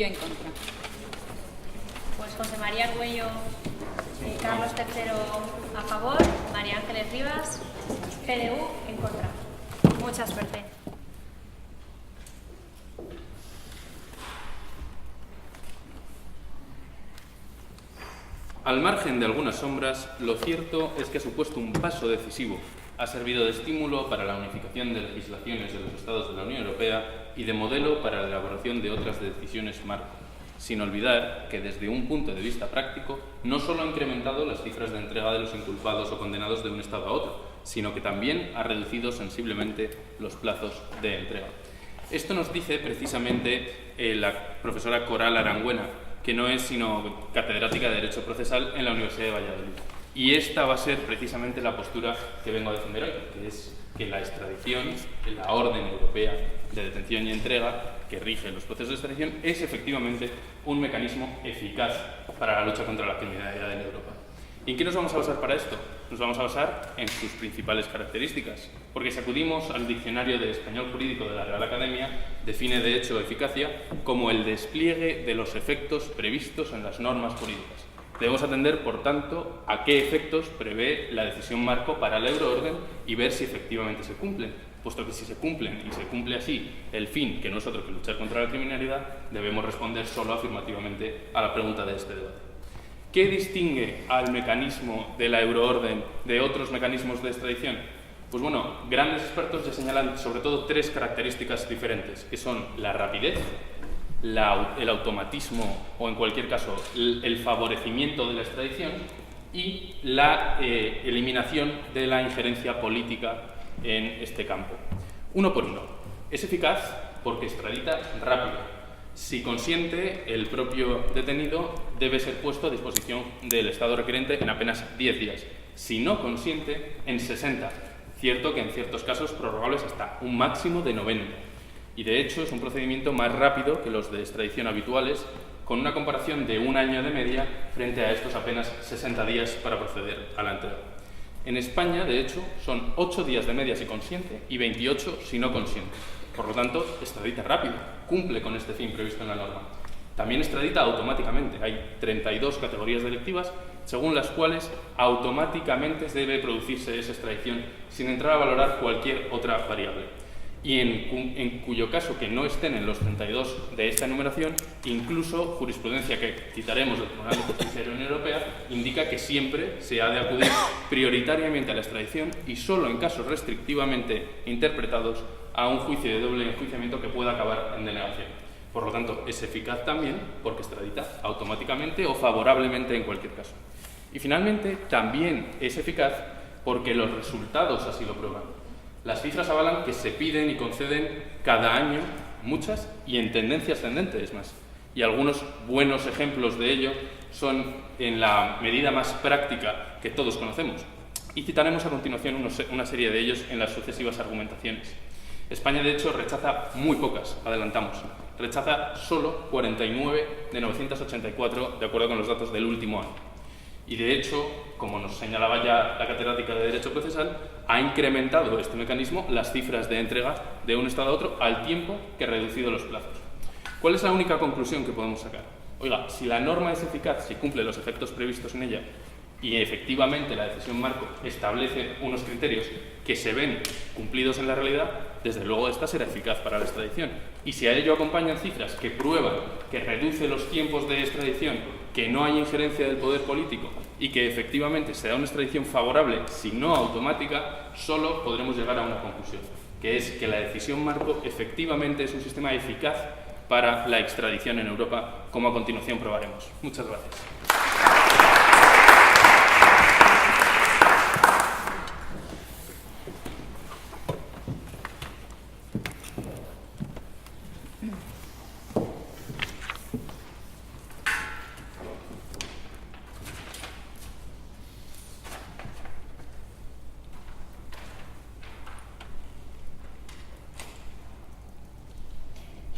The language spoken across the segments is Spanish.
yo en contra. Pues José María Argüello y Carlos III a favor, María Ángeles Rivas, CDU en contra. Mucha suerte. Al margen de algunas sombras, lo cierto es que ha supuesto un paso decisivo. Ha servido de estímulo para la unificación de legislaciones de los Estados de la Unión Europea y de modelo para la elaboración de otras decisiones marco, sin olvidar que desde un punto de vista práctico no solo ha incrementado las cifras de entrega de los inculpados o condenados de un Estado a otro, sino que también ha reducido sensiblemente los plazos de entrega. Esto nos dice precisamente la profesora Coral Arangüena, que no es sino catedrática de Derecho Procesal en la Universidad de Valladolid. Y esta va a ser precisamente la postura que vengo a defender hoy, que es que la extradición, la orden europea de detención y entrega que rige los procesos de extradición, es efectivamente un mecanismo eficaz para la lucha contra la criminalidad en Europa. ¿Y en qué nos vamos a basar para esto? Nos vamos a basar en sus principales características, porque si acudimos al diccionario de español jurídico de la Real Academia, define de hecho eficacia como el despliegue de los efectos previstos en las normas jurídicas. Debemos atender, por tanto, a qué efectos prevé la decisión marco para la euroorden y ver si efectivamente se cumplen, puesto que si se cumplen y se cumple así el fin, que no es otro que luchar contra la criminalidad, debemos responder solo afirmativamente a la pregunta de este debate. ¿Qué distingue al mecanismo de la euroorden de otros mecanismos de extradición? Pues bueno, grandes expertos ya señalan sobre todo tres características diferentes, que son la rapidez, el automatismo o, en cualquier caso, el favorecimiento de la extradición y la eliminación de la injerencia política en este campo. Uno por uno. Es eficaz porque extradita rápido. Si consiente, el propio detenido debe ser puesto a disposición del Estado requerente en apenas 10 días. Si no consiente, en 60. Cierto que en ciertos casos prorrogables hasta un máximo de 90. Y de hecho es un procedimiento más rápido que los de extradición habituales, con una comparación de un año de media frente a estos apenas 60 días para proceder a la entrega. En España, de hecho, son 8 días de media si consiente y 28 si no consiente. Por lo tanto, extradita rápido, cumple con este fin previsto en la norma. También extradita automáticamente. Hay 32 categorías delictivas, según las cuales automáticamente debe producirse esa extradición sin entrar a valorar cualquier otra variable. Y en cuyo caso que no estén en los 32 de esta enumeración, incluso jurisprudencia que citaremos del Tribunal de Justicia de la Unión Europea indica que siempre se ha de acudir prioritariamente a la extradición y solo en casos restrictivamente interpretados a un juicio de doble enjuiciamiento que pueda acabar en denegación. Por lo tanto, es eficaz también porque extradita automáticamente o favorablemente en cualquier caso. Y finalmente, también es eficaz porque los resultados así lo prueban. Las cifras avalan que se piden y conceden cada año muchas y en tendencia ascendente, es más. Y algunos buenos ejemplos de ello son en la medida más práctica que todos conocemos. Y citaremos a continuación una serie de ellos en las sucesivas argumentaciones. España, de hecho, rechaza muy pocas, adelantamos. Rechaza solo 49 de 984, de acuerdo con los datos del último año. Y, de hecho, como nos señalaba ya la catedrática de Derecho Procesal, ha incrementado este mecanismo las cifras de entrega de un Estado a otro al tiempo que ha reducido los plazos. ¿Cuál es la única conclusión que podemos sacar? Oiga, si la norma es eficaz, si cumple los efectos previstos en ella, y efectivamente la decisión marco establece unos criterios que se ven cumplidos en la realidad, desde luego esta será eficaz para la extradición. Y si a ello acompañan cifras que prueban que reduce los tiempos de extradición, que no hay injerencia del poder político y que efectivamente se da una extradición favorable, si no automática, solo podremos llegar a una conclusión, que es que la decisión marco efectivamente es un sistema eficaz para la extradición en Europa, como a continuación probaremos. Muchas gracias.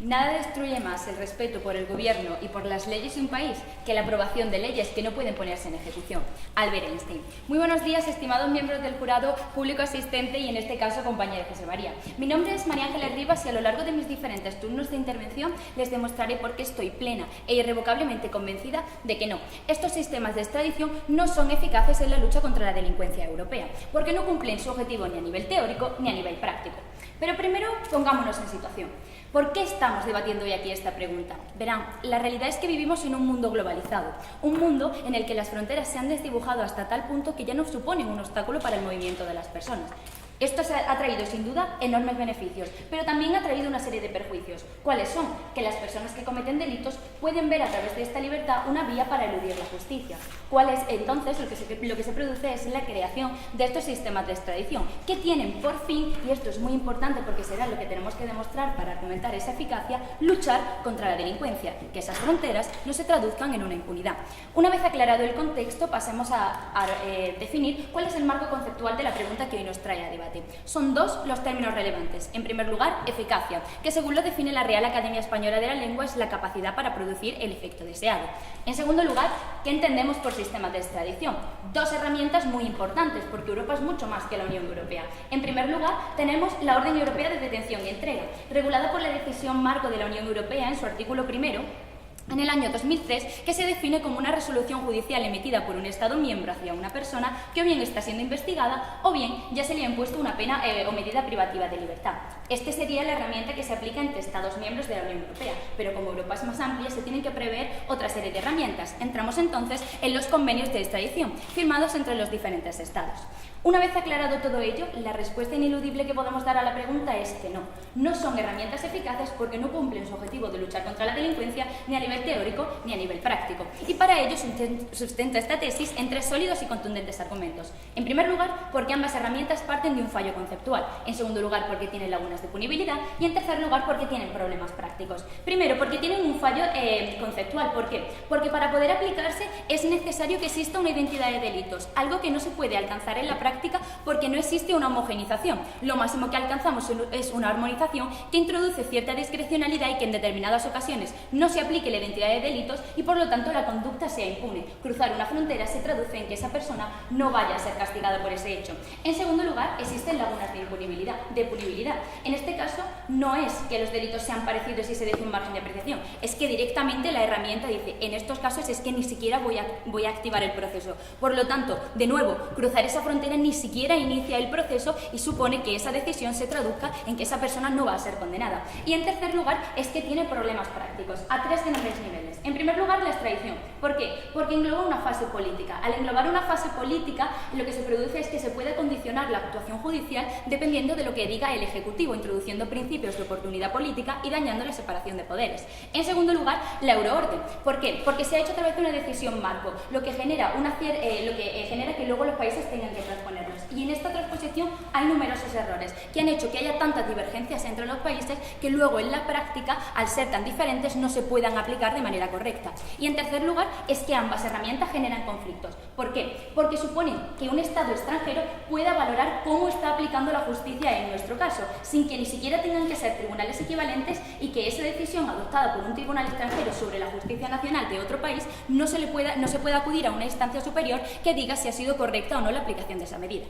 Nada destruye más el respeto por el gobierno y por las leyes de un país que la aprobación de leyes que no pueden ponerse en ejecución. Albert Einstein. Muy buenos días, estimados miembros del jurado, público asistente y, en este caso, compañera José María. Mi nombre es María Ángeles Rivas y a lo largo de mis diferentes turnos de intervención les demostraré por qué estoy plena e irrevocablemente convencida de que no. Estos sistemas de extradición no son eficaces en la lucha contra la delincuencia europea, porque no cumplen su objetivo ni a nivel teórico ni a nivel práctico. Pero primero, pongámonos en situación. ¿Por qué estamos debatiendo hoy aquí esta pregunta? Verán, la realidad es que vivimos en un mundo globalizado, un mundo en el que las fronteras se han desdibujado hasta tal punto que ya no suponen un obstáculo para el movimiento de las personas. Esto ha traído, sin duda, enormes beneficios, pero también ha traído una serie de perjuicios. ¿Cuáles son? Que las personas que cometen delitos pueden ver a través de esta libertad una vía para eludir la justicia. ¿Cuál es, entonces, lo que se produce es la creación de estos sistemas de extradición, que tienen por fin, y esto es muy importante porque será lo que tenemos que demostrar para argumentar esa eficacia, luchar contra la delincuencia, que esas fronteras no se traduzcan en una impunidad. Una vez aclarado el contexto, pasemos a definir cuál es el marco conceptual de la pregunta que hoy nos trae a debate. Son dos los términos relevantes. En primer lugar, eficacia, que según lo define la Real Academia Española de la Lengua es la capacidad para producir el efecto deseado. En segundo lugar, ¿qué entendemos por sistemas de extradición? Dos herramientas muy importantes, porque Europa es mucho más que la Unión Europea. En primer lugar, tenemos la Orden Europea de Detención y Entrega, regulada por la Decisión Marco de la Unión Europea en su artículo primero, en el año 2003, que se define como una resolución judicial emitida por un Estado miembro hacia una persona que o bien está siendo investigada o bien ya se le ha impuesto una pena o medida privativa de libertad. Esta sería la herramienta que se aplica entre Estados miembros de la Unión Europea, pero como Europa es más amplia, se tienen que prever otra serie de herramientas. Entramos entonces en los convenios de extradición, firmados entre los diferentes Estados. Una vez aclarado todo ello, la respuesta ineludible que podemos dar a la pregunta es que no son herramientas eficaces porque no cumplen su objetivo de luchar contra la delincuencia ni a nivel teórico ni a nivel práctico. Y para ello sustenta esta tesis en tres sólidos y contundentes argumentos. En primer lugar, porque ambas herramientas parten de un fallo conceptual. En segundo lugar, porque tienen lagunas de punibilidad. Y en tercer lugar, porque tienen problemas prácticos. Primero, porque tienen un fallo conceptual. ¿Por qué? Porque para poder aplicarse es necesario que exista una identidad de delitos, algo que no se puede alcanzar en la práctica porque no existe una homogenización. Lo máximo que alcanzamos es una armonización que introduce cierta discrecionalidad y que en determinadas ocasiones no se aplique la identidad de delitos y por lo tanto la conducta sea impune. Cruzar una frontera se traduce en que esa persona no vaya a ser castigada por ese hecho. En segundo lugar, existen lagunas de punibilidad. En este caso, no es que los delitos sean parecidos y se deje un margen de apreciación, es que directamente la herramienta dice, en estos casos es que ni siquiera voy a activar el proceso. Por lo tanto, de nuevo, cruzar esa frontera ni siquiera inicia el proceso y supone que esa decisión se traduzca en que esa persona no va a ser condenada. Y en tercer lugar, es que tiene problemas prácticos a tres grandes niveles. En primer lugar, la extradición. ¿Por qué? Porque engloba una fase política. Al englobar una fase política, lo que se produce es que se puede condicionar la actuación judicial dependiendo de lo que diga el Ejecutivo, introduciendo principios de oportunidad política y dañando la separación de poderes. En segundo lugar, la euroorden. ¿Por qué? Porque se ha hecho a través de una decisión marco, lo que genera que luego los países tengan que transponerlos. Y en esta transposición hay numerosos errores que han hecho que haya tantas divergencias entre los países que luego en la práctica, al ser tan diferentes, no se puedan aplicar de manera correcta. Y en tercer lugar, es que ambas herramientas generan conflictos. ¿Por qué? Porque suponen que un Estado extranjero pueda valorar cómo está aplicando la justicia en nuestro caso, sin que ni siquiera tengan que ser tribunales equivalentes y que esa decisión adoptada por un tribunal extranjero sobre la justicia nacional de otro país no se pueda acudir a una instancia superior que diga si ha sido correcta o no la aplicación de esa medida.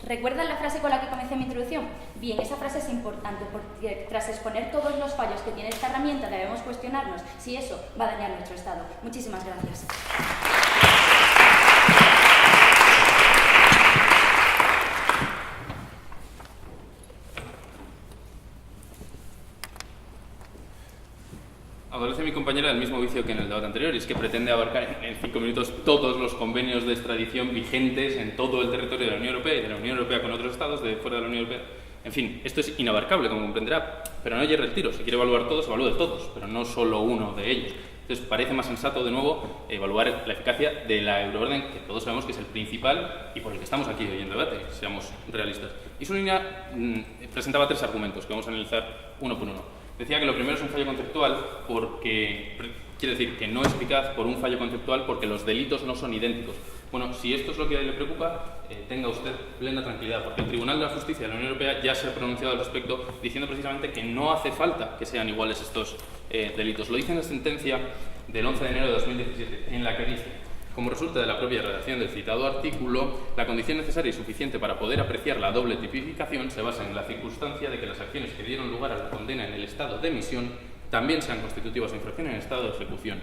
¿Recuerdan la frase con la que comencé mi introducción? Bien, esa frase es importante porque tras exponer todos los fallos que tiene esta herramienta debemos cuestionarnos si eso va a dañar nuestro Estado. Muchísimas gracias. Adolece mi compañera del mismo vicio que en el debate anterior, y es que pretende abarcar en 5 minutos todos los convenios de extradición vigentes en todo el territorio de la Unión Europea y de la Unión Europea con otros estados de fuera de la Unión Europea. En fin, esto es inabarcable, como comprenderá, pero no yerre el tiro. Si quiere evaluar todos, evalúe todos, pero no solo uno de ellos. Entonces, parece más sensato, de nuevo, evaluar la eficacia de la euroorden, que todos sabemos que es el principal y por el que estamos aquí hoy en debate, seamos realistas. Y su línea presentaba 3 argumentos que vamos a analizar uno por uno. Decía que lo primero es un fallo conceptual porque Quiere decir que no es eficaz por un fallo conceptual porque los delitos no son idénticos. Bueno, si esto es lo que le preocupa, tenga usted plena tranquilidad, porque el Tribunal de la Justicia de la Unión Europea ya se ha pronunciado al respecto, diciendo precisamente que no hace falta que sean iguales estos delitos. Lo dice en la sentencia del 11 de enero de 2017, en la que dice: como resulta de la propia redacción del citado artículo, la condición necesaria y suficiente para poder apreciar la doble tipificación se basa en la circunstancia de que las acciones que dieron lugar a la condena en el estado de emisión también sean constitutivas de infracción en el estado de ejecución.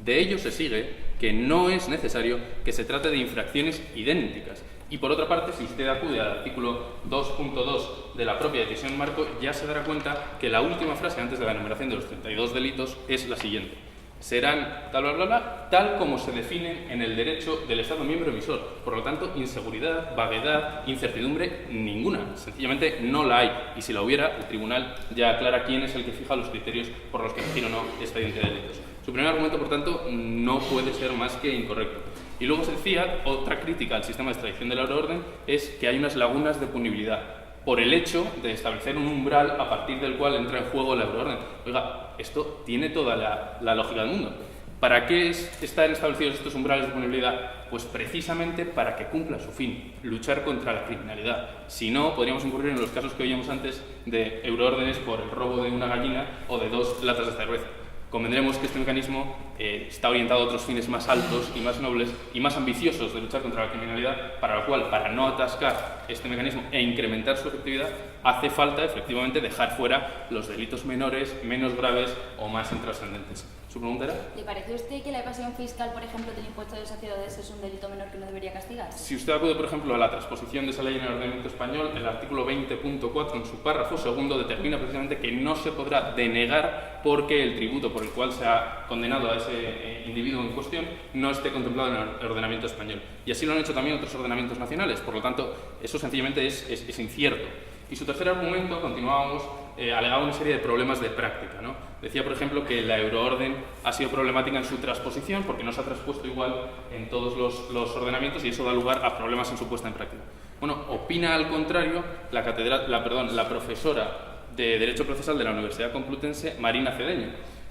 De ello se sigue que no es necesario que se trate de infracciones idénticas. Y por otra parte, si usted acude al artículo 2.2 de la propia decisión marco, ya se dará cuenta que la última frase antes de la enumeración de los 32 delitos es la siguiente: serán tal, bla, bla, bla, tal como se definen en el derecho del Estado miembro emisor. Por lo tanto, inseguridad, vaguedad, incertidumbre, ninguna. Sencillamente no la hay. Y si la hubiera, el tribunal ya aclara quién es el que fija los criterios por los que decir o no expediente de delitos. Su primer argumento, por tanto, no puede ser más que incorrecto. Y luego se decía, otra crítica al sistema de extradición de la euroorden es que hay unas lagunas de punibilidad por el hecho de establecer un umbral a partir del cual entra en juego la euroorden. Oiga, esto tiene toda la lógica del mundo. ¿Para qué están establecidos estos umbrales de punibilidad? Pues precisamente para que cumpla su fin, luchar contra la criminalidad. Si no, podríamos incurrir en los casos que oíamos antes de euroórdenes por el robo de una gallina o de 2 latas de cerveza. Convendremos que este mecanismo está orientado a otros fines más altos y más nobles y más ambiciosos de luchar contra la criminalidad, para lo cual, para no atascar este mecanismo e incrementar su efectividad, hace falta efectivamente dejar fuera los delitos menores, menos graves o más intrascendentes. ¿Su pregunta era? ¿Le parece a usted que la evasión fiscal, por ejemplo, del impuesto de sociedades es un delito menor que no debería castigarse? Si usted acude, por ejemplo, a la transposición de esa ley en el ordenamiento español, el artículo 20.4, en su párrafo segundo, determina precisamente que no se podrá denegar porque el tributo por el cual se ha condenado a ese individuo en cuestión no esté contemplado en el ordenamiento español. Y así lo han hecho también otros ordenamientos nacionales. Por lo tanto, eso sencillamente es incierto. Y su tercer argumento, continuábamos, alegaba una serie de problemas de práctica, ¿no? Decía, por ejemplo, que la euroorden ha sido problemática en su transposición porque no se ha transpuesto igual en todos los ordenamientos y eso da lugar a problemas en su puesta en práctica. Bueno, opina al contrario la profesora de Derecho Procesal de la Universidad Complutense, Marina Cedeño,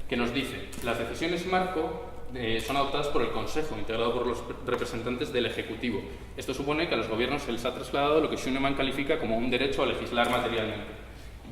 que nos dice: las decisiones marco son adoptadas por el Consejo, integrado por los representantes del Ejecutivo. Esto supone que a los gobiernos se les ha trasladado lo que Schunemann califica como un derecho a legislar materialmente.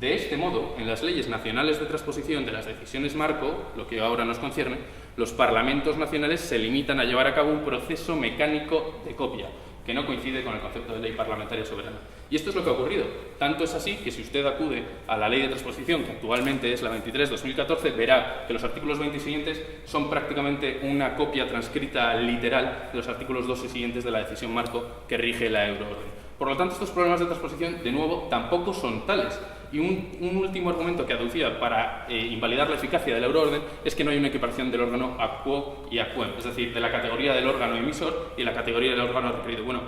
De este modo, en las leyes nacionales de transposición de las decisiones marco, lo que ahora nos concierne, los parlamentos nacionales se limitan a llevar a cabo un proceso mecánico de copia, que no coincide con el concepto de ley parlamentaria soberana. Y esto es lo que ha ocurrido. Tanto es así que si usted acude a la ley de transposición, que actualmente es la 23/2014, verá que los artículos 20 y siguientes son prácticamente una copia transcrita literal de los artículos 2 y siguientes de la decisión marco que rige la euroorden. Por lo tanto, estos problemas de transposición, de nuevo, tampoco son tales. Y un último argumento que aducía para invalidar la eficacia de la euroorden es que no hay una equiparación del órgano ad quo y ad quem, es decir, de la categoría del órgano emisor y la categoría del órgano requerido. Bueno,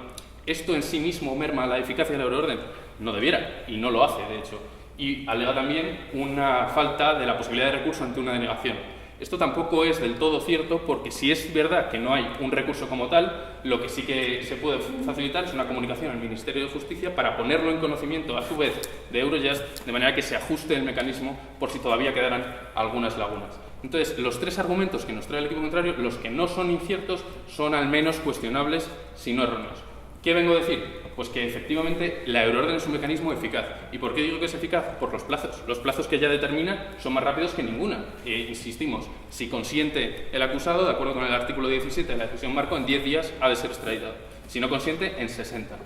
¿esto en sí mismo merma la eficacia de la euroorden? No debiera, y no lo hace, de hecho. Y alega también una falta de la posibilidad de recurso ante una denegación. Esto tampoco es del todo cierto porque si es verdad que no hay un recurso como tal, lo que sí que se puede facilitar es una comunicación al Ministerio de Justicia para ponerlo en conocimiento a su vez de Eurojust, de manera que se ajuste el mecanismo por si todavía quedaran algunas lagunas. Entonces, los tres argumentos que nos trae el equipo contrario, los que no son inciertos, son al menos cuestionables, si no erróneos. ¿Qué vengo a decir? Pues que efectivamente la euroorden es un mecanismo eficaz. ¿Y por qué digo que es eficaz? Por los plazos. Los plazos que ella determina son más rápidos que ninguna. Insistimos, si consiente el acusado, de acuerdo con el artículo 17 de la decisión marco, en 10 días ha de ser extraditado. Si no consiente, en 60.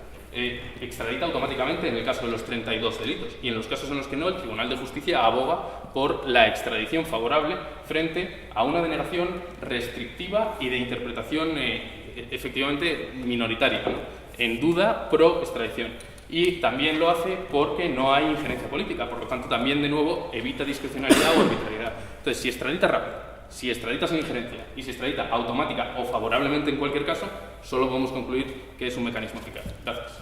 Extradita automáticamente en el caso de los 32 delitos. Y en los casos en los que no, el Tribunal de Justicia aboga por la extradición favorable frente a una denegación restrictiva y de interpretación efectivamente minoritaria, ¿no? En duda pro extradición. Y también lo hace porque no hay injerencia política, por lo tanto también de nuevo evita discrecionalidad o arbitrariedad. Entonces, si extradita rápido, si extradita sin injerencia y si extradita automática o favorablemente en cualquier caso, solo podemos concluir que es un mecanismo eficaz. Gracias.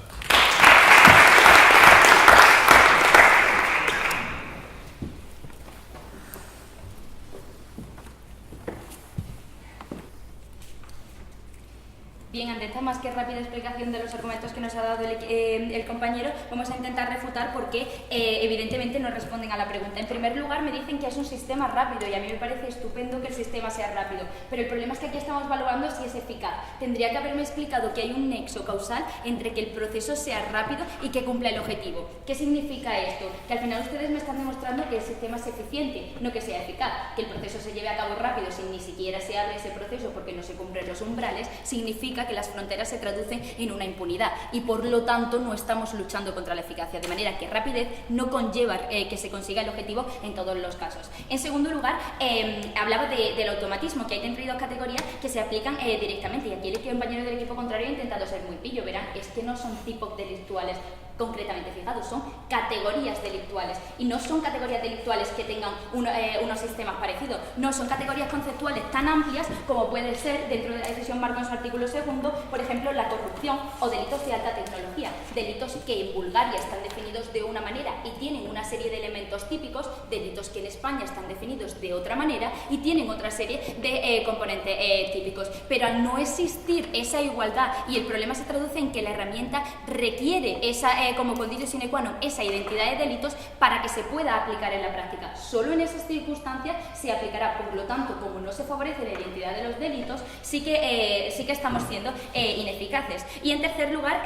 Bien, ante esta más que rápida explicación de los argumentos que nos ha dado el compañero, vamos a intentar refutar por qué evidentemente no responden a la pregunta. En primer lugar, me dicen que es un sistema rápido y a mí me parece estupendo que el sistema sea rápido, pero el problema es que aquí estamos valorando si es eficaz. Tendría que haberme explicado que hay un nexo causal entre que el proceso sea rápido y que cumpla el objetivo. ¿Qué significa esto? Que al final ustedes me están demostrando que el sistema es eficiente, no que sea eficaz. Que el proceso se lleve a cabo rápido sin ni siquiera se abre ese proceso porque no se cumplen los umbrales, significa que las fronteras se traducen en una impunidad y por lo tanto no estamos luchando contra la eficacia, de manera que rapidez no conlleva que se consiga el objetivo en todos los casos. En segundo lugar, hablaba del automatismo, que hay dentro de dos categorías que se aplican directamente, y aquí el compañero del equipo contrario ha intentado ser muy pillo. Verán, es que no son tipos delictuales concretamente fijados, son categorías delictuales y no son categorías delictuales que tengan unos sistemas parecidos, no, son categorías conceptuales tan amplias como puede ser dentro de la decisión marco en su artículo 2, por ejemplo, la corrupción o delitos de alta tecnología, delitos que en Bulgaria están definidos de una manera y tienen una serie de elementos típicos, delitos que en España están definidos de otra manera y tienen otra serie de componentes típicos, pero al no existir esa igualdad y el problema se traduce en que la herramienta requiere esa como condicio sine qua non esa identidad de delitos para que se pueda aplicar en la práctica. Solo en esas circunstancias se aplicará, por lo tanto, como no se favorece la identidad de los delitos, sí que estamos siendo ineficaces. Y en tercer lugar,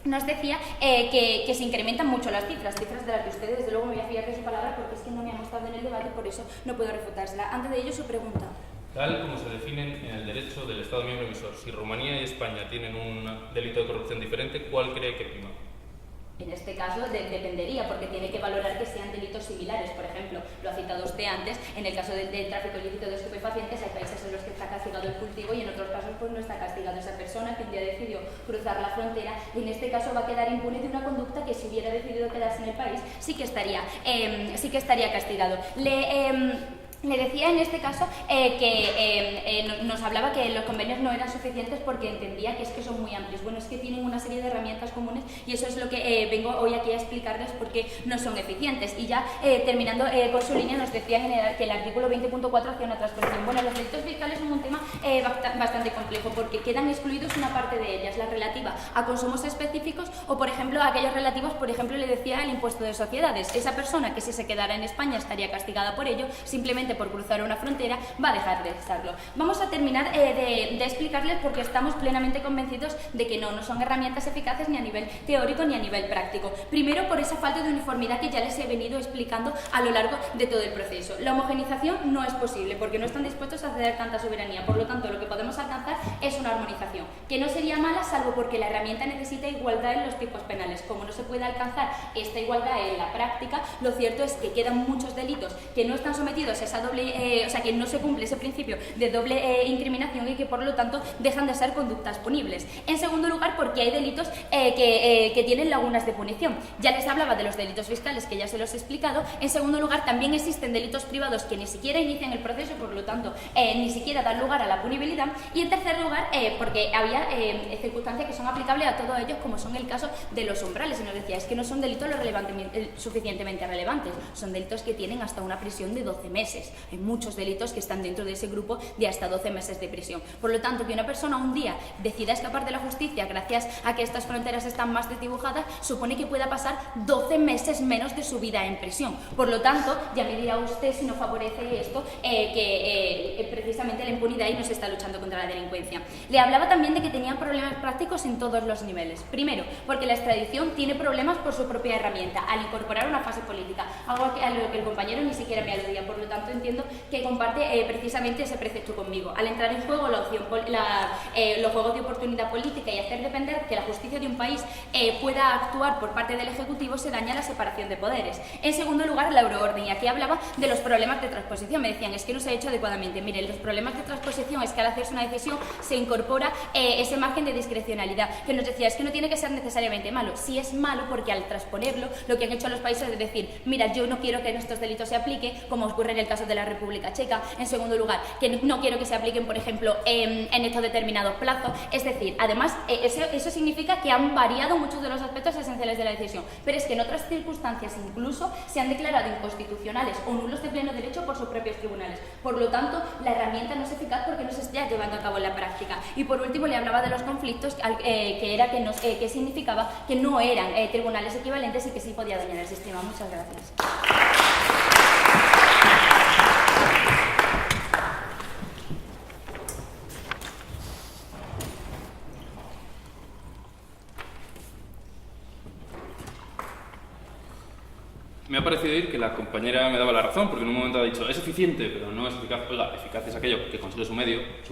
nos decía que se incrementan mucho las cifras de las que ustedes, desde luego, me voy a fiar de su palabra porque es que no me han mostrado en el debate, por eso no puedo refutársela. Antes de ello, su pregunta. Tal como se definen en el derecho del Estado miembro emisor, si Rumanía y España tienen un delito de corrupción diferente, ¿cuál cree que prima? En este caso dependería, porque tiene que valorar que sean delitos similares. Por ejemplo, lo ha citado usted antes, en el caso del tráfico ilícito de estupefacientes hay países en los que está castigado el cultivo y en otros casos pues no está castigado esa persona que un día decidió cruzar la frontera, y en este caso va a quedar impune de una conducta que si hubiera decidido quedarse en el país sí que estaría castigado. Le decía en este caso que nos hablaba que los convenios no eran suficientes porque entendía que es que son muy amplios. Bueno, es que tienen una serie de herramientas comunes y eso es lo que vengo hoy aquí a explicarles por qué no son eficientes. Y ya terminando con su línea, nos decía en general que el artículo 20.4 hacía una transposición. Bueno, los delitos fiscales son un tema bastante complejo porque quedan excluidos una parte de ellas, la relativa a consumos específicos o, por ejemplo, aquellos relativos, por ejemplo, le decía al impuesto de sociedades. Esa persona que si se quedara en España estaría castigada por ello, simplemente por cruzar una frontera va a dejar de estarlo. Vamos a terminar de explicarles porque estamos plenamente convencidos de que no son herramientas eficaces ni a nivel teórico ni a nivel práctico. Primero, por esa falta de uniformidad que ya les he venido explicando a lo largo de todo el proceso. La homogeneización no es posible porque no están dispuestos a ceder tanta soberanía, por lo tanto lo que podemos alcanzar es una armonización, que no sería mala salvo porque la herramienta necesita igualdad en los tipos penales. Como no se puede alcanzar esta igualdad en la práctica, lo cierto es que quedan muchos delitos que no están sometidos a esa doble que no se cumple ese principio de doble incriminación y que por lo tanto dejan de ser conductas punibles. En segundo lugar, porque hay delitos que tienen lagunas de punición. Ya les hablaba de los delitos fiscales, que ya se los he explicado. En segundo lugar, también existen delitos privados que ni siquiera inician el proceso, por lo tanto ni siquiera dan lugar a la punibilidad. Y en tercer lugar, porque había circunstancias que son aplicables a todos ellos, como son el caso de los umbrales. Y nos decía, es que no son delitos suficientemente relevantes, son delitos que tienen hasta una prisión de 12 meses. Hay muchos delitos que están dentro de ese grupo de hasta 12 meses de prisión. Por lo tanto, que una persona un día decida escapar de la justicia gracias a que estas fronteras están más desdibujadas, supone que pueda pasar 12 meses menos de su vida en prisión. Por lo tanto, ya me dirá usted si no favorece esto, que precisamente la impunidad y no se está luchando contra la delincuencia. Le hablaba también de que tenían problemas prácticos en todos los niveles. Primero, porque la extradición tiene problemas por su propia herramienta, al incorporar una fase política, algo a lo que el compañero ni siquiera me aludía. Por lo tanto, entiendo que comparte precisamente ese precepto conmigo. Al entrar en juego los juegos de oportunidad política y hacer depender que la justicia de un país pueda actuar por parte del Ejecutivo, se daña la separación de poderes. En segundo lugar, la euroorden. Y aquí hablaba de los problemas de transposición. Me decían, es que no se ha hecho adecuadamente. Miren, los problemas de transposición es que al hacerse una decisión se incorpora ese margen de discrecionalidad, que nos decía, es que no tiene que ser necesariamente malo. Sí es malo porque al transponerlo, lo que han hecho los países es decir, mira, yo no quiero que estos delitos se apliquen, como ocurre en el caso de la República Checa. En segundo lugar, que no quiero que se apliquen, por ejemplo, en estos determinados plazos. Es decir, además, eso significa que han variado muchos de los aspectos esenciales de la decisión, pero es que en otras circunstancias incluso se han declarado inconstitucionales o nulos de pleno derecho por sus propios tribunales. Por lo tanto, la herramienta no es eficaz porque no se está llevando a cabo en la práctica. Y por último, le hablaba de los conflictos, que significaba que no eran tribunales equivalentes y que sí podía dañar el sistema. Muchas gracias. Me ha parecido oír que la compañera me daba la razón, porque en un momento ha dicho, es eficiente, pero no es eficaz. Oiga, eficaz es aquello que consigue su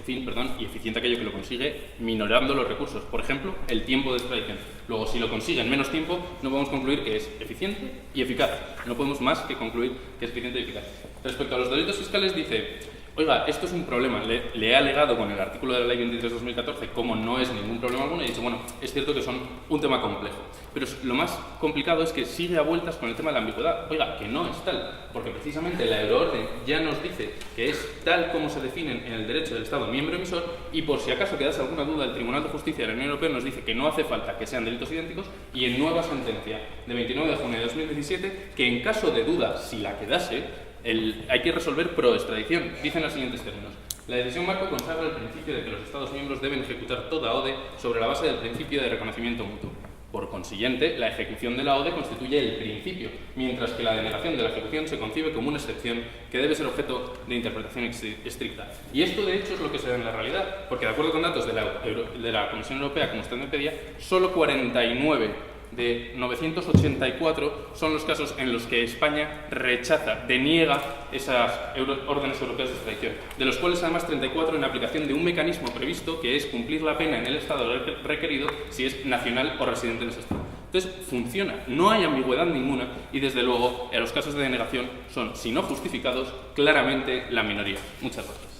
fin, y eficiente aquello que lo consigue minorando los recursos. Por ejemplo, el tiempo de extradición. Luego, si lo consigue en menos tiempo, no podemos concluir que es eficiente y eficaz. No podemos más que concluir que es eficiente y eficaz. Respecto a los delitos fiscales, dice, oiga, esto es un problema. Le he alegado con el artículo de la Ley 23/2014 como no es ningún problema alguno y he dicho, bueno, es cierto que son un tema complejo. Pero lo más complicado es que sigue a vueltas con el tema de la ambigüedad. Oiga, que no es tal, porque precisamente la euroorden ya nos dice que es tal como se definen en el derecho del Estado miembro emisor, y por si acaso quedase alguna duda, el Tribunal de Justicia de la Unión Europea nos dice que no hace falta que sean delitos idénticos, y en nueva sentencia de 29 de junio de 2017, que en caso de duda, si la quedase, hay que resolver pro extradición. Dicen los siguientes términos. La decisión marco consagra el principio de que los Estados miembros deben ejecutar toda ODE sobre la base del principio de reconocimiento mutuo. Por consiguiente, la ejecución de la ODE constituye el principio, mientras que la denegación de la ejecución se concibe como una excepción que debe ser objeto de interpretación estricta. Y esto, de hecho, es lo que se da en la realidad, porque de acuerdo con datos de la Comisión Europea, como usted me pedía, solo 49 de 984 son los casos en los que España deniega esas órdenes europeas de extradición, de los cuales además 34 en aplicación de un mecanismo previsto que es cumplir la pena en el estado requerido si es nacional o residente en ese estado. Entonces, funciona, no hay ambigüedad ninguna y, desde luego, los casos de denegación son, si no justificados, claramente la minoría. Muchas gracias.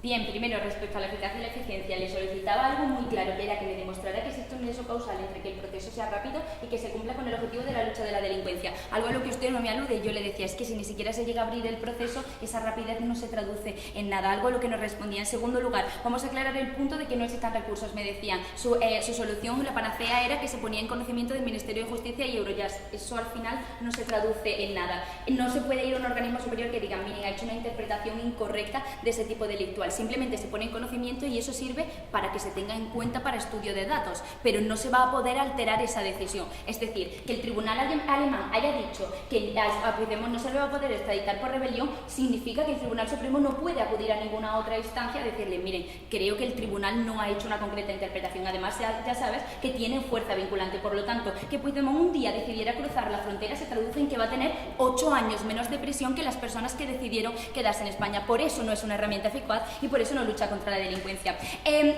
Bien, primero, respecto a la eficacia y la eficiencia, le solicitaba algo muy claro, que era que me demostrara que existe un nexo causal entre que el proceso sea rápido y que se cumpla con el objetivo de la lucha de la delincuencia. Algo a lo que usted no me alude. Yo le decía, es que si ni siquiera se llega a abrir el proceso, esa rapidez no se traduce en nada. Algo a lo que nos respondía. En segundo lugar, vamos a aclarar el punto de que no existan recursos. Me decían, su solución, la panacea, era que se ponía en conocimiento del Ministerio de Justicia y Eurojust. Eso al final no se traduce en nada. No se puede ir a un organismo superior que diga, miren, ha hecho una interpretación incorrecta de ese tipo delictual. Simplemente se pone en conocimiento y eso sirve para que se tenga en cuenta para estudio de datos, pero no se va a poder alterar esa decisión. Es decir, que el tribunal alemán haya dicho que a Puigdemont no se le va a poder extraditar por rebelión, significa que el Tribunal Supremo no puede acudir a ninguna otra instancia a decirle, miren, creo que el tribunal no ha hecho una concreta interpretación. Además, ya sabes que tienen fuerza vinculante. Por lo tanto, que Puigdemont un día decidiera cruzar la frontera se traduce en que va a tener 8 años menos de prisión que las personas que decidieron quedarse en España. Por eso no es una herramienta eficaz y por eso no lucha contra la delincuencia.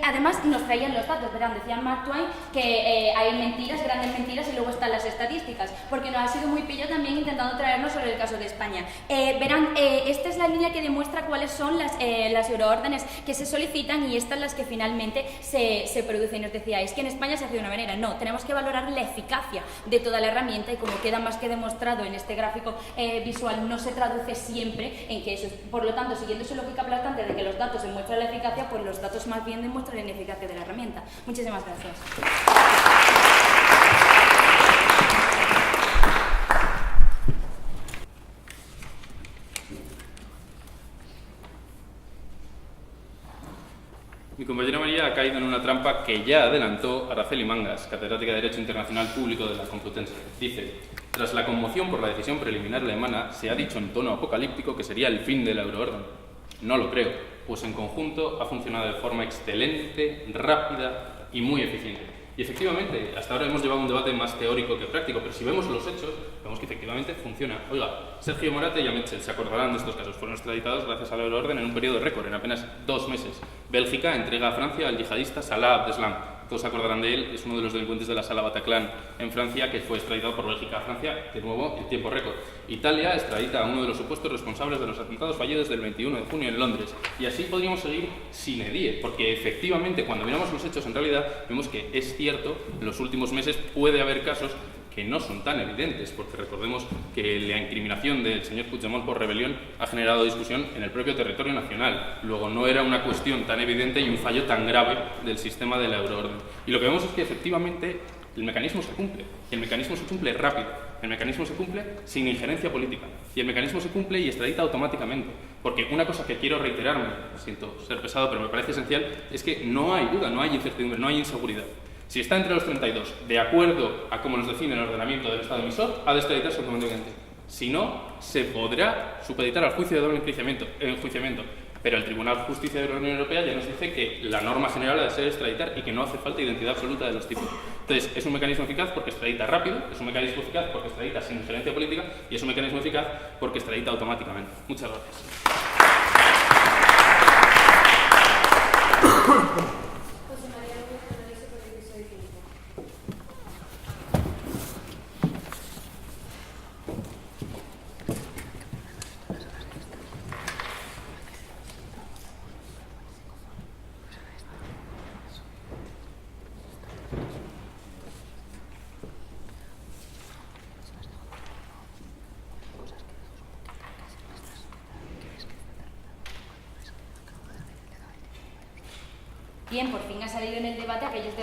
Además, nos traían los datos, verán, decían Mark Twain que hay mentiras, grandes mentiras, y luego están las estadísticas, porque nos ha sido muy pillo también intentando traernos sobre el caso de España. Verán, esta es la línea que demuestra cuáles son las euroórdenes que se solicitan y estas las que finalmente se producen. Os decía, es que en España se hace de una manera. No, tenemos que valorar la eficacia de toda la herramienta y, como queda más que demostrado en este gráfico visual, no se traduce siempre en que eso. Por lo tanto, siguiendo su lógica aplastante de que los datos demuestran la eficacia, pues los datos más bien demuestran la ineficacia de la herramienta. Muchísimas gracias. Mi compañera María ha caído en una trampa que ya adelantó Araceli Mangas, catedrática de Derecho Internacional Público de la Complutense. Dice, tras la conmoción por la decisión preliminar alemana, se ha dicho en tono apocalíptico que sería el fin de la euroorden. No lo creo, pues en conjunto ha funcionado de forma excelente, rápida y muy eficiente. Y efectivamente, hasta ahora hemos llevado un debate más teórico que práctico, pero si vemos los hechos, vemos que efectivamente funciona. Oiga, Sergio Morate y Ametxel se acordarán de estos casos. Fueron extraditados gracias a la euroorden en un periodo récord, en apenas 2 meses. Bélgica entrega a Francia al yihadista Salah Abdeslam. todos se acordarán de él, es uno de los delincuentes de la Sala Bataclan en Francia, que fue extraditado por Bélgica a Francia, de nuevo, en tiempo récord. Italia extradita a uno de los supuestos responsables de los atentados fallidos del 21 de junio en Londres. Y así podríamos seguir sine die, porque efectivamente, cuando miramos los hechos, en realidad, vemos que es cierto, en los últimos meses puede haber casos que no son tan evidentes, porque recordemos que la incriminación del señor Puigdemont por rebelión ha generado discusión en el propio territorio nacional. Luego, no era una cuestión tan evidente y un fallo tan grave del sistema de la euroorden. Y lo que vemos es que, efectivamente, el mecanismo se cumple. Y el mecanismo se cumple rápido. El mecanismo se cumple sin injerencia política. Y el mecanismo se cumple y extradita automáticamente. Porque una cosa que quiero reiterarme, siento ser pesado, pero me parece esencial, es que no hay duda, no hay incertidumbre, no hay inseguridad. Si está entre los 32, de acuerdo a cómo nos define el ordenamiento del Estado emisor, ha de extraditarse automáticamente. Si no, se podrá supeditar al juicio de doble enjuiciamiento. Pero el Tribunal de Justicia de la Unión Europea ya nos dice que la norma general ha de ser extraditar y que no hace falta identidad absoluta de los tipos. Entonces, es un mecanismo eficaz porque extradita rápido, es un mecanismo eficaz porque extradita sin injerencia política y es un mecanismo eficaz porque extradita automáticamente. Muchas gracias. Bien, por fin ha salido en el debate aquellos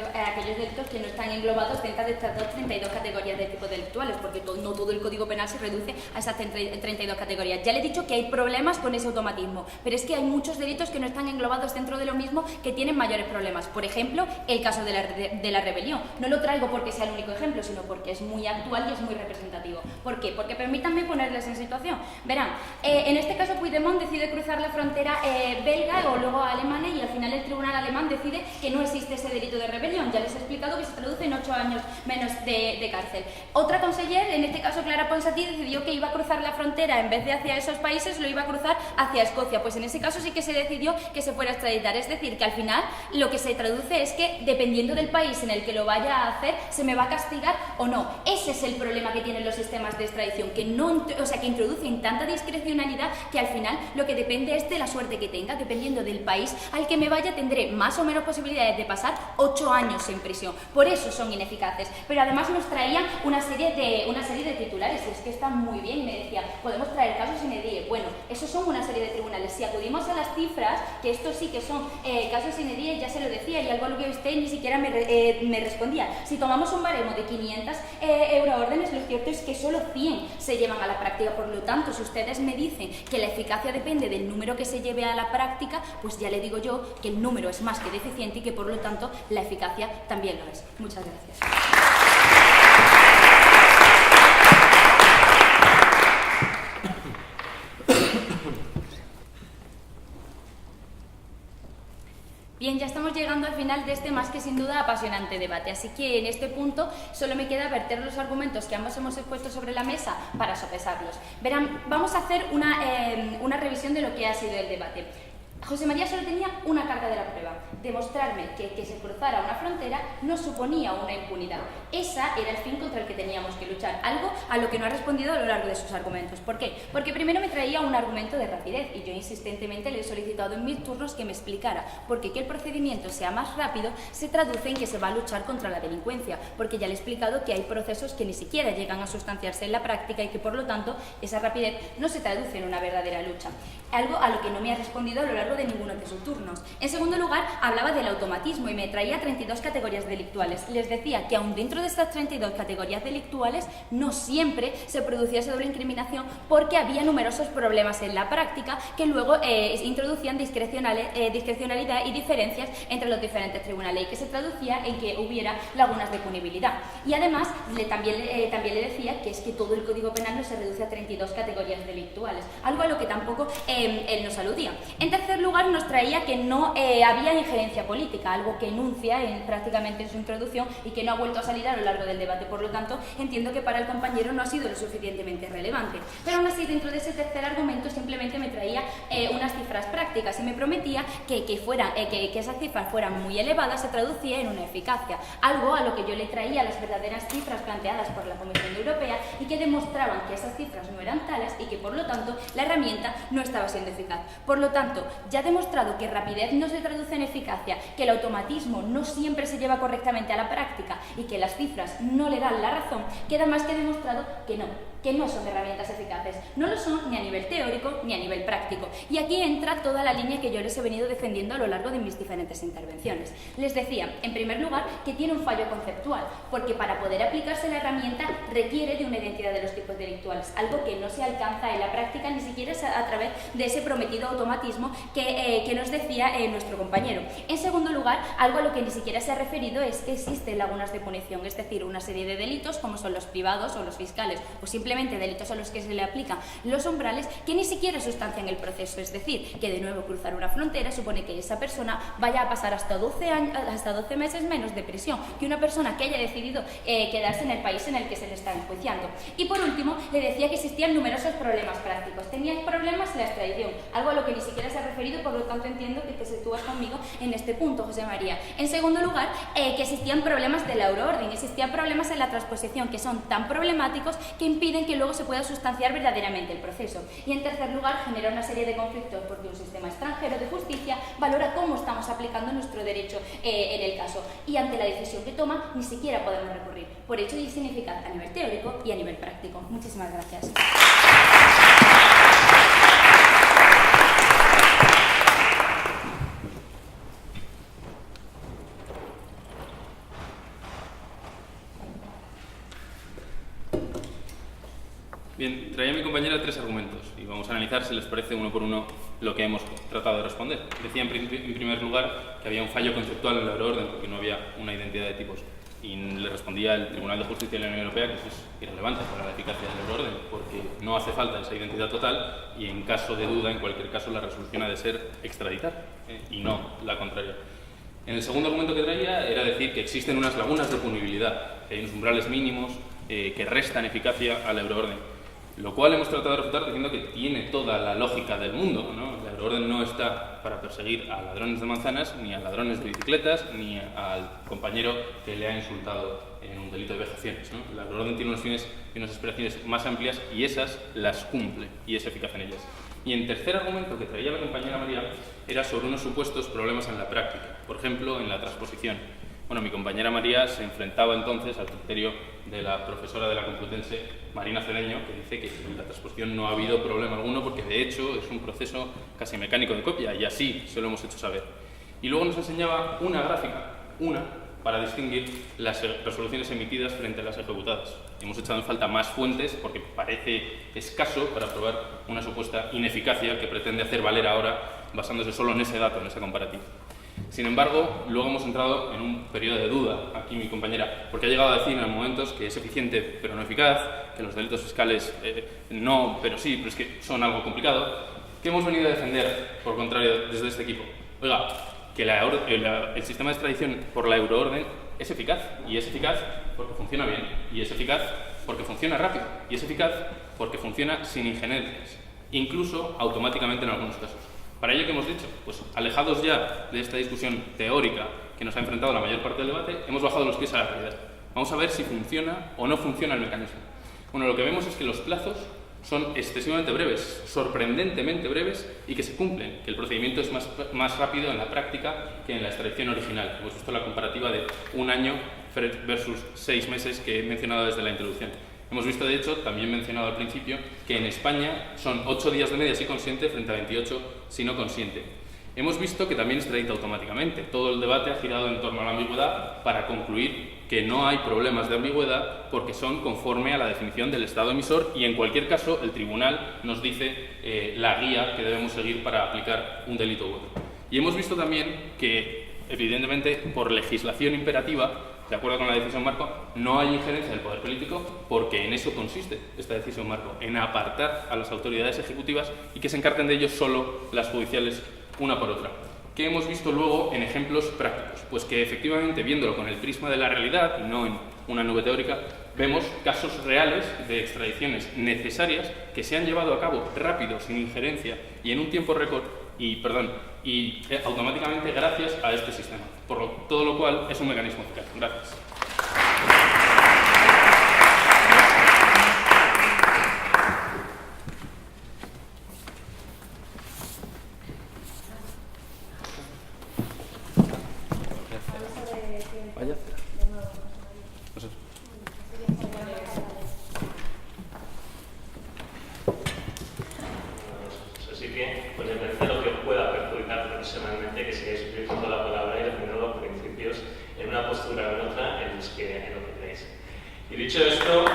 delitos que no están englobados dentro de estas 32 categorías de tipos delictuales, porque no todo el Código Penal se reduce a esas 32 categorías. Ya le he dicho que hay problemas con ese automatismo, pero es que hay muchos delitos que no están englobados dentro de lo mismo que tienen mayores problemas. Por ejemplo, el caso de la rebelión. No lo traigo porque sea el único ejemplo, sino porque es muy actual y es muy representativo. ¿Por qué? Porque permítanme ponerles en situación. Verán, en este caso Puigdemont decide cruzar la frontera belga o luego alemana y al final el tribunal alemán decide que no existe ese delito de rebelión. Ya les he explicado que se traduce en 8 años menos de cárcel. Otra conseller, en este caso Clara Ponsatí, decidió que iba a cruzar la frontera, en vez de hacia esos países, lo iba a cruzar hacia Escocia. Pues en ese caso sí que se decidió que se fuera a extraditar. Es decir, que al final lo que se traduce es que dependiendo del país en el que lo vaya a hacer, se me va a castigar o no. Ese es el problema que tienen los sistemas de extradición, que que introducen tanta discrecionalidad que al final lo que depende es de la suerte que tenga. Dependiendo del país al que me vaya, tendré más o menos posibilidades de pasar 8 años en prisión. Por eso son ineficaces. Pero además nos traían una serie de titulares, y es que están muy bien, y me decía, podemos traer casos sine die. Bueno, esos son una serie de tribunales. Si acudimos a las cifras, que estos sí que son casos sine die, ya se lo decía, y algo a lo que usted ni siquiera me respondía. Si tomamos un baremo de 500 euroórdenes, lo cierto es que solo 100 se llevan a la práctica. Por lo tanto, si ustedes me dicen que la eficacia depende del número que se lleve a la práctica, pues ya le digo yo que el número es más que deficiente y que por lo tanto la eficacia también lo es. Muchas gracias. Bien, ya estamos llegando al final de este más que sin duda apasionante debate, así que en este punto solo me queda verter los argumentos que ambos hemos expuesto sobre la mesa para sopesarlos. Verán, vamos a hacer una revisión de lo que ha sido el debate. José María solo tenía una carga de la prueba, demostrarme que se cruzara una frontera no suponía una impunidad. Esa era el fin contra el que teníamos que luchar, algo a lo que no ha respondido a lo largo de sus argumentos. ¿Por qué? Porque primero me traía un argumento de rapidez y yo insistentemente le he solicitado en mis turnos que me explicara porque que el procedimiento sea más rápido se traduce en que se va a luchar contra la delincuencia, porque ya le he explicado que hay procesos que ni siquiera llegan a sustanciarse en la práctica y que por lo tanto esa rapidez no se traduce en una verdadera lucha, algo a lo que no me ha respondido a lo largo de ninguno de sus turnos. En segundo lugar, hablaba del automatismo y me traía 32 categorías delictuales. Les decía que aun dentro de estas 32 categorías delictuales no siempre se producía esa doble incriminación porque había numerosos problemas en la práctica que luego introducían discrecionalidad y diferencias entre los diferentes tribunales y que se traducía en que hubiera lagunas de punibilidad. Y además también le decía que es que todo el Código Penal no se reduce a 32 categorías delictuales, algo a lo que tampoco él nos aludía. En tercer lugar, nos traía que no había injerencia política, algo que enuncia prácticamente en su introducción y que no ha vuelto a salir a lo largo del debate. Por lo tanto, entiendo que para el compañero no ha sido lo suficientemente relevante. Pero aún así, dentro de ese tercer argumento, simplemente me traía unas cifras prácticas y me prometía que esas cifras fueran muy elevadas se traducía en una eficacia, algo a lo que yo le traía las verdaderas cifras planteadas por la Comisión Europea y que demostraban que esas cifras no eran tales y que, por lo tanto, la herramienta no estaba siendo eficaz. Por lo tanto, ya demostrado que rapidez no se traduce en eficacia, que el automatismo no siempre se lleva correctamente a la práctica y que las cifras no le dan la razón, queda más que demostrado que no son herramientas eficaces. No lo son ni a nivel teórico ni a nivel práctico. Y aquí entra toda la línea que yo les he venido defendiendo a lo largo de mis diferentes intervenciones. Les decía, en primer lugar, que tiene un fallo conceptual, porque para poder aplicarse la herramienta requiere de una identidad de los tipos delictuales, algo que no se alcanza en la práctica ni siquiera a través de ese prometido automatismo que nos decía nuestro compañero. En segundo lugar, algo a lo que ni siquiera se ha referido es que existen lagunas de punición, es decir, una serie de delitos como son los privados o los fiscales o simplemente delitos a los que se le aplican los umbrales que ni siquiera sustancian el proceso, es decir, que de nuevo cruzar una frontera supone que esa persona vaya a pasar hasta 12 meses menos de prisión que una persona que haya decidido quedarse en el país en el que se le está enjuiciando. Y por último, le decía que existían numerosos problemas prácticos. Tenían problemas la extradición, algo a lo que ni siquiera se ha referido, por lo tanto entiendo que te sitúas conmigo en este punto, José María. En segundo lugar, que existían problemas de la euroorden, existían problemas en la transposición que son tan problemáticos que impiden que luego se pueda sustanciar verdaderamente el proceso. Y en tercer lugar, genera una serie de conflictos porque un sistema extranjero de justicia valora cómo estamos aplicando nuestro derecho en el caso y ante la decisión que toma ni siquiera podemos recurrir. Por hecho y significado a nivel teórico y a nivel práctico. Muchísimas gracias. Bien, traía a mi compañera 3 argumentos y vamos a analizar, si les parece, uno por uno lo que hemos tratado de responder. Decía en primer lugar que había un fallo conceptual en la euroorden porque no había una identidad de tipos y le respondía el Tribunal de Justicia de la Unión Europea que eso es irrelevante para la eficacia de la euroorden porque no hace falta esa identidad total y en caso de duda, en cualquier caso, la resolución ha de ser extraditar y no la contraria. En el segundo argumento que traía era decir que existen unas lagunas de punibilidad, que hay unos umbrales mínimos que restan eficacia a la euroorden. Lo cual hemos tratado de refutar diciendo que tiene toda la lógica del mundo, ¿no? La euroorden no está para perseguir a ladrones de manzanas, ni a ladrones de bicicletas, ni al compañero que le ha insultado en un delito de vejaciones, ¿no? La euroorden tiene unos fines y unas aspiraciones más amplias y esas las cumple y es eficaz en ellas. Y en tercer argumento que traía la compañera María era sobre unos supuestos problemas en la práctica, por ejemplo, en la transposición. Bueno, mi compañera María se enfrentaba entonces al criterio de la profesora de la Complutense, Marina Cedeño, que dice que en la transposición no ha habido problema alguno porque de hecho es un proceso casi mecánico de copia y así se lo hemos hecho saber. Y luego nos enseñaba una gráfica, para distinguir las resoluciones emitidas frente a las ejecutadas. Hemos echado en falta más fuentes porque parece escaso para probar una supuesta ineficacia que pretende hacer valer ahora basándose solo en ese dato, en esa comparativa. Sin embargo, luego hemos entrado en un periodo de duda, aquí mi compañera, porque ha llegado a decir en momentos que es eficiente pero no eficaz, que los delitos fiscales no, pero sí, pero es que son algo complicado. ¿Qué hemos venido a defender, por contrario, desde este equipo? Oiga, que el sistema de extradición por la euroorden es eficaz, y es eficaz porque funciona bien, y es eficaz porque funciona rápido, y es eficaz porque funciona sin injerencias, incluso automáticamente en algunos casos. Para ello, ¿qué hemos dicho? Pues alejados ya de esta discusión teórica que nos ha enfrentado la mayor parte del debate, hemos bajado los pies a la realidad. Vamos a ver si funciona o no funciona el mecanismo. Bueno, lo que vemos es que los plazos son excesivamente breves, sorprendentemente breves y que se cumplen, que el procedimiento es más rápido en la práctica que en la extradición original. Hemos visto la comparativa de 1 año versus 6 meses que he mencionado desde la introducción. Hemos visto, de hecho, también mencionado al principio, que en España son 8 días de media si consciente frente a 28 si no consciente. Hemos visto que también extradita automáticamente. Todo el debate ha girado en torno a la ambigüedad para concluir que no hay problemas de ambigüedad porque son conforme a la definición del Estado emisor y, en cualquier caso, el tribunal nos dice la guía que debemos seguir para aplicar un delito u otro. Y hemos visto también que, evidentemente, por legislación imperativa, de acuerdo con la decisión marco, no hay injerencia del poder político porque en eso consiste esta decisión marco, en apartar a las autoridades ejecutivas y que se encarguen de ello solo las judiciales una por otra. ¿Qué hemos visto luego en ejemplos prácticos? Pues que efectivamente, viéndolo con el prisma de la realidad y no en una nube teórica, vemos casos reales de extradiciones necesarias que se han llevado a cabo rápido, sin injerencia y en un tiempo récord y automáticamente gracias a este sistema. Todo lo cual es un mecanismo eficaz. Gracias. Así que, pues me parece lo que os pueda perjudicar profesionalmente que sigáis utilizando la palabra y defendiendo los principios en una postura o en otra en lo que creéis. Y dicho esto,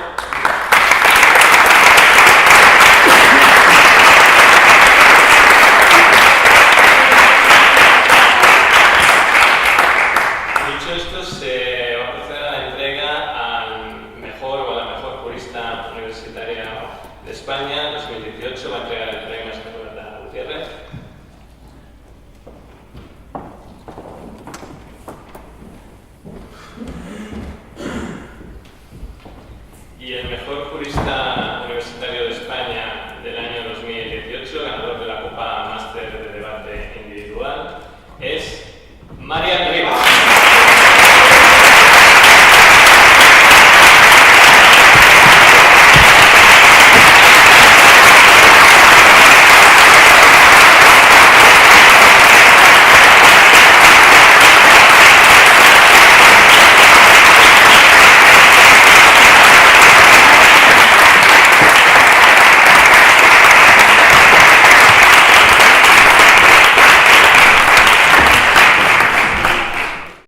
se va a proceder a la entrega al mejor o a la mejor jurista universitaria de España. En 2018 va a entregar el premio a Santa Roberta Gutiérrez. Y el mejor jurista